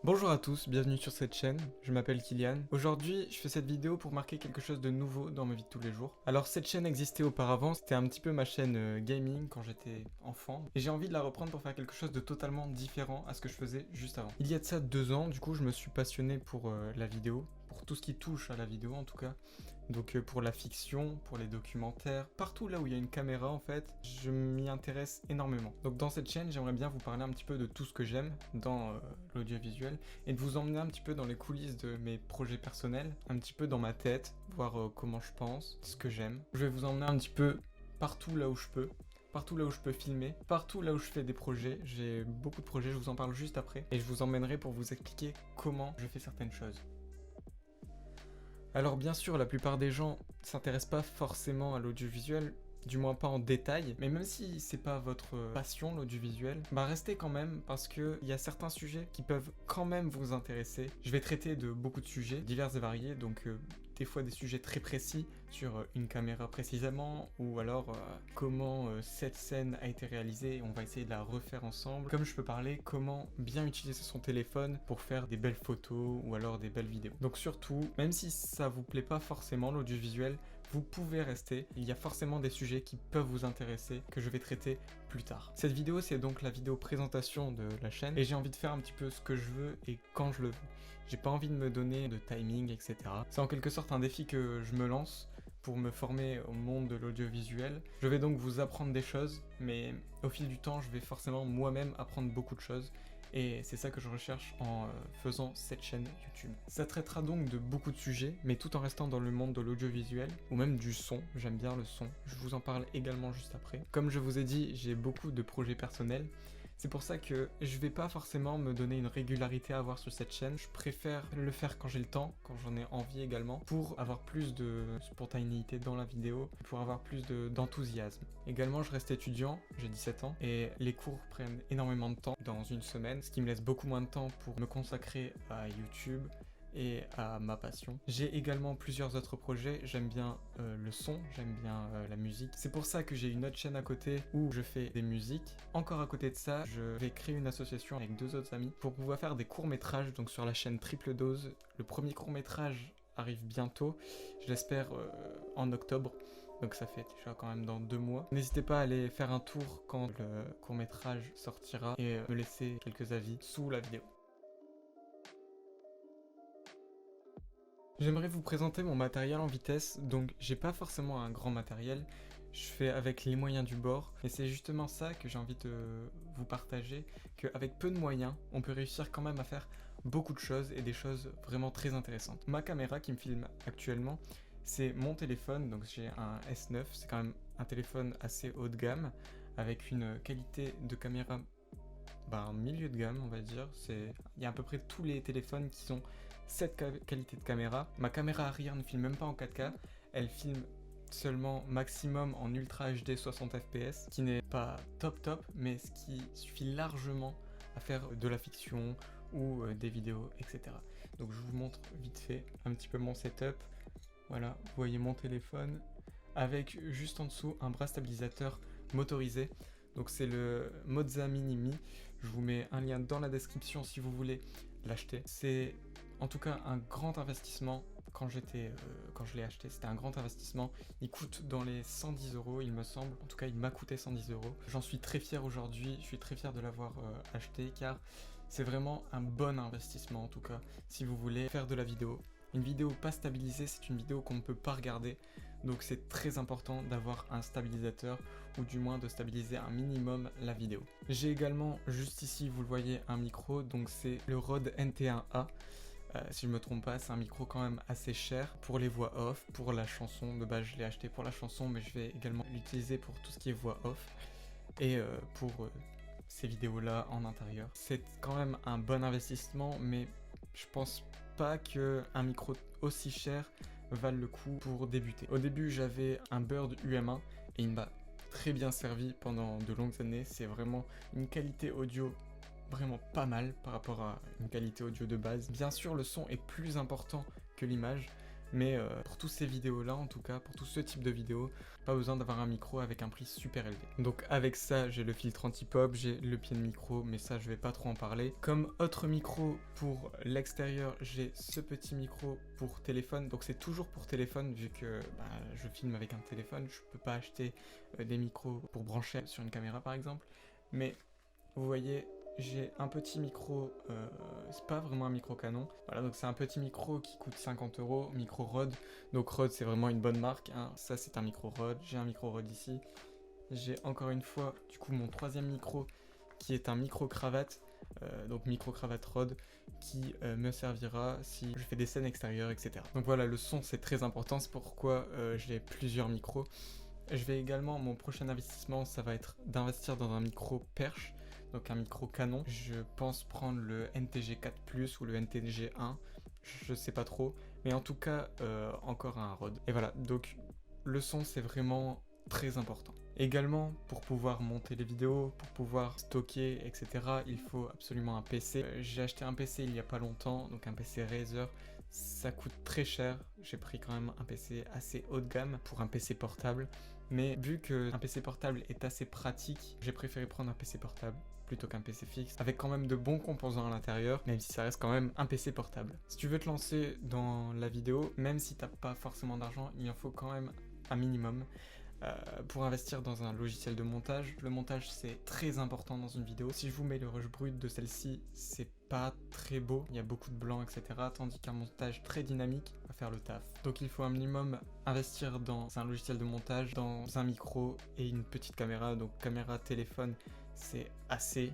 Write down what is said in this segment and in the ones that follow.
Bonjour à tous, bienvenue sur cette chaîne, je m'appelle Kylian. Aujourd'hui, je fais cette vidéo pour marquer quelque chose de nouveau dans ma vie de tous les jours. Alors cette chaîne existait auparavant, c'était un petit peu ma chaîne gaming quand j'étais enfant. Et j'ai envie de la reprendre pour faire quelque chose de totalement différent à ce que je faisais juste avant. Il y a de ça 2 ans, du coup je me suis passionné pour la vidéo, pour tout ce qui touche à la vidéo en tout cas. Donc pour la fiction, pour les documentaires, partout là où il y a une caméra en fait, je m'y intéresse énormément. Donc dans cette chaîne, j'aimerais bien vous parler un petit peu de tout ce que j'aime dans l'audiovisuel et de vous emmener un petit peu dans les coulisses de mes projets personnels, un petit peu dans ma tête, voir comment je pense, ce que j'aime. Je vais vous emmener un petit peu partout là où je peux. Partout là où je peux filmer, partout là où je fais des projets, j'ai beaucoup de projets, je vous en parle juste après, et je vous emmènerai pour vous expliquer comment je fais certaines choses. Alors bien sûr, la plupart des gens ne s'intéressent pas forcément à l'audiovisuel, du moins pas en détail, mais même si c'est pas votre passion l'audiovisuel, bah restez quand même parce que il y a certains sujets qui peuvent quand même vous intéresser. Je vais traiter de beaucoup de sujets divers et variés, donc des fois des sujets très précis sur une caméra précisément, ou alors comment cette scène a été réalisée et on va essayer de la refaire ensemble. Comme je peux parler comment bien utiliser son téléphone pour faire des belles photos ou alors des belles vidéos. Donc surtout, même si ça vous plaît pas forcément l'audiovisuel, vous pouvez rester, il y a forcément des sujets qui peuvent vous intéresser que je vais traiter plus tard. Cette vidéo c'est donc la vidéo présentation de la chaîne et j'ai envie de faire un petit peu ce que je veux et quand je le veux. J'ai pas envie de me donner de timing, etc. C'est en quelque sorte un défi que je me lance pour me former au monde de l'audiovisuel. Je vais donc vous apprendre des choses, mais au fil du temps je vais forcément moi-même apprendre beaucoup de choses. Et c'est ça que je recherche en faisant cette chaîne YouTube. Ça traitera donc de beaucoup de sujets, mais tout en restant dans le monde de l'audiovisuel, ou même du son, j'aime bien le son. Je vous en parle également juste après. Comme je vous ai dit, j'ai beaucoup de projets personnels. C'est pour ça que je vais pas forcément me donner une régularité à avoir sur cette chaîne. Je préfère le faire quand j'ai le temps, quand j'en ai envie également, pour avoir plus de spontanéité dans la vidéo, pour avoir plus d'enthousiasme. Également, je reste étudiant, j'ai 17 ans, et les cours prennent énormément de temps dans une semaine, ce qui me laisse beaucoup moins de temps pour me consacrer à YouTube et à ma passion. J'ai également plusieurs autres projets, j'aime bien le son, j'aime bien la musique. C'est pour ça que j'ai une autre chaîne à côté où je fais des musiques. Encore à côté de ça, je vais créer une association avec 2 autres amis pour pouvoir faire des courts-métrages, donc sur la chaîne Triple Dose. Le premier court-métrage arrive bientôt, je l'espère en octobre. Donc ça fait déjà quand même dans 2 mois. N'hésitez pas à aller faire un tour quand le court-métrage sortira et me laisser quelques avis sous la vidéo. J'aimerais vous présenter mon matériel en vitesse, donc j'ai pas forcément un grand matériel, je fais avec les moyens du bord, et c'est justement ça que j'ai envie de vous partager, qu'avec peu de moyens, on peut réussir quand même à faire beaucoup de choses, et des choses vraiment très intéressantes. Ma caméra qui me filme actuellement, c'est mon téléphone, donc j'ai un S9, c'est quand même un téléphone assez haut de gamme, avec une qualité de caméra milieu de gamme on va dire. Il y a à peu près tous les téléphones qui ont cette qualité de caméra. Ma caméra arrière ne filme même pas en 4K, elle filme seulement maximum en Ultra HD 60 fps, qui n'est pas top, mais ce qui suffit largement à faire de la fiction ou des vidéos, etc. Donc je vous montre vite fait un petit peu mon setup. Voilà, vous voyez mon téléphone avec juste en dessous un bras stabilisateur motorisé. Donc c'est le Moza Mini Mi. Je vous mets un lien dans la description si vous voulez l'acheter. C'est en tout cas un grand investissement. Quand je l'ai acheté, c'était un grand investissement. Il coûte dans les 110 euros, il me semble. En tout cas, il m'a coûté 110 euros. J'en suis très fier aujourd'hui. Je suis très fier de l'avoir acheté car c'est vraiment un bon investissement en tout cas si vous voulez faire de la vidéo. Une vidéo pas stabilisée, c'est une vidéo qu'on ne peut pas regarder. Donc c'est très important d'avoir un stabilisateur ou du moins de stabiliser un minimum la vidéo. J'ai également juste ici, vous le voyez, un micro, donc c'est le Rode NT1A. Si je me trompe pas, c'est un micro quand même assez cher pour les voix off, pour la chanson. De base je l'ai acheté pour la chanson, mais je vais également l'utiliser pour tout ce qui est voix off et pour ces vidéos là en intérieur. C'est quand même un bon investissement, mais je pense pas qu'un micro aussi cher valent le coup pour débuter. Au début j'avais un Bird UM1 et il m'a très bien servi pendant de longues années. C'est vraiment une qualité audio vraiment pas mal par rapport à une qualité audio de base. Bien sûr le son est plus important que l'image, Mais pour tous ces vidéos-là, en tout cas, pour tout ce type de vidéos, pas besoin d'avoir un micro avec un prix super élevé. Donc avec ça, j'ai le filtre anti-pop, j'ai le pied de micro, mais ça, je vais pas trop en parler. Comme autre micro pour l'extérieur, j'ai ce petit micro pour téléphone. Donc c'est toujours pour téléphone, vu que je filme avec un téléphone. Je peux pas acheter des micros pour brancher sur une caméra, par exemple. Mais vous voyez, j'ai un petit micro, c'est pas vraiment un micro Canon. Voilà, donc c'est un petit micro qui coûte 50 €, micro Rode. Donc Rode, c'est vraiment une bonne marque, hein. Ça, c'est un micro Rode. J'ai un micro Rode ici. J'ai encore une fois, du coup, mon troisième micro qui est un micro cravate. Donc micro cravate Rode qui me servira si je fais des scènes extérieures, etc. Donc voilà, le son, c'est très important. C'est pourquoi j'ai plusieurs micros. Je vais également, mon prochain investissement, ça va être d'investir dans un micro perche, donc un micro Canon. Je pense prendre le NTG 4+ ou le NTG 1, je sais pas trop, mais en tout cas, encore un Rode. Et voilà, donc le son, c'est vraiment très important. Également, pour pouvoir monter les vidéos, pour pouvoir stocker, etc., il faut absolument un PC. J'ai acheté un PC il y a pas longtemps, donc un PC Razer. Ça coûte très cher, j'ai pris quand même un PC assez haut de gamme pour un PC portable. Mais vu qu'un PC portable est assez pratique, j'ai préféré prendre un PC portable plutôt qu'un PC fixe, avec quand même de bons composants à l'intérieur, même si ça reste quand même un PC portable. Si tu veux te lancer dans la vidéo, même si t'as pas forcément d'argent, il en faut quand même un minimum. Pour investir dans un logiciel de montage. Le montage, c'est très important dans une vidéo. Si je vous mets le rush brut de celle-ci, c'est pas très beau, il y a beaucoup de blanc, etc. Tandis qu'un montage très dynamique va faire le taf. Donc il faut un minimum investir dans un logiciel de montage, dans un micro et une petite caméra. Donc caméra, téléphone, c'est assez.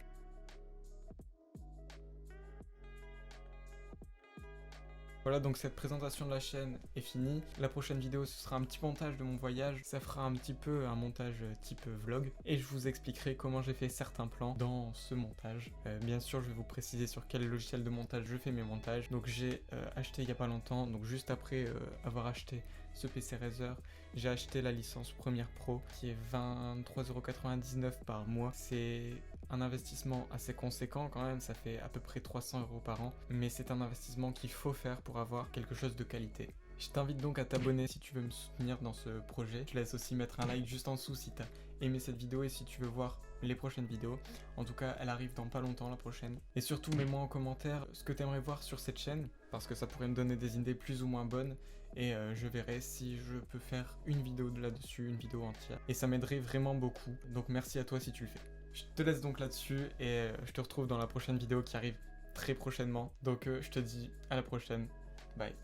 Voilà, donc cette présentation de la chaîne est finie. La prochaine vidéo, ce sera un petit montage de mon voyage. Ça fera un petit peu un montage type vlog. Et je vous expliquerai comment j'ai fait certains plans dans ce montage. Bien sûr, je vais vous préciser sur quel logiciel de montage je fais mes montages. Donc j'ai acheté il y a pas longtemps, donc juste après avoir acheté ce PC Razer, j'ai acheté la licence Premiere Pro qui est 23,99 € par mois. C'est un investissement assez conséquent quand même, ça fait à peu près 300 € par an, mais c'est un investissement qu'il faut faire pour avoir quelque chose de qualité. Je t'invite donc à t'abonner si tu veux me soutenir dans ce projet. Je te laisse aussi mettre un like juste en dessous si tu as aimé cette vidéo et si tu veux voir les prochaines vidéos. En tout cas, elle arrive dans pas longtemps la prochaine. Et surtout, mets-moi en commentaire ce que tu aimerais voir sur cette chaîne, parce que ça pourrait me donner des idées plus ou moins bonnes. Et je verrai si je peux faire une vidéo là-dessus, une vidéo entière. Et ça m'aiderait vraiment beaucoup. Donc merci à toi si tu le fais. Je te laisse donc là-dessus et je te retrouve dans la prochaine vidéo qui arrive très prochainement. Donc je te dis à la prochaine. Bye.